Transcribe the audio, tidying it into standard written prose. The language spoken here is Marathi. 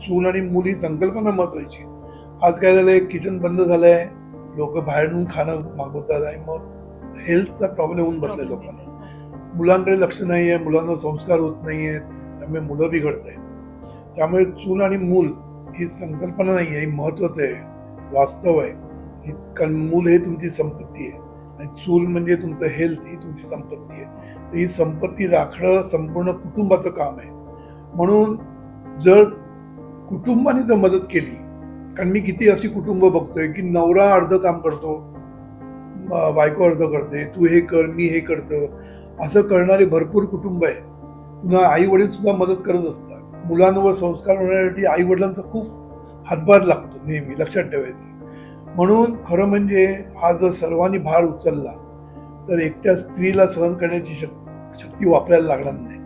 चूल आणि मूल ही संकल्पना महत्वाची. आज काय झालंय, किचन बंद झालंय, लोक बाहेरून खाणं मागवतात आणि मग हेल्थचा प्रॉब्लेम होऊन बसलाय प्रॉब्लेम लोकांना. येतोय. मुलांकडे लक्ष नाहीये, मुलांवर संस्कार होत नाहीयेत, त्यामुळे मुलं बिघडत आहेत. त्यामुळे चूल आणि मूल ही संकल्पना नाहीये, ही महत्वाचं आहे, वास्तव आहे. कारण मूल हे तुमची संपत्ती आहे आणि चूल म्हणजे तुमचं हेल्थ ही तुमची संपत्ती आहे. तर ही संपत्ती राखणं संपूर्ण कुटुंबाचं काम आहे. म्हणून जर कुटुंबाने जर मदत केली, कारण मी किती अशी कुटुंब बघतोय की नवरा अर्ध काम करतो, बायको अर्ध करते, तू हे कर मी हे करतो, असं करणारे भरपूर कुटुंब आहे. पुन्हा आई वडील सुद्धा मदत करत असतात. मुलांवर संस्कार होण्यासाठी आई वडिलांचा खूप हातभार लागतो, नेहमी लक्षात ठेवायचं. म्हणून खरं म्हणजे हा जर सर्वांनी भार उचलला तर एकट्या स्त्रीला सहन करण्याची शक्ती वापरायला लागणार नाही.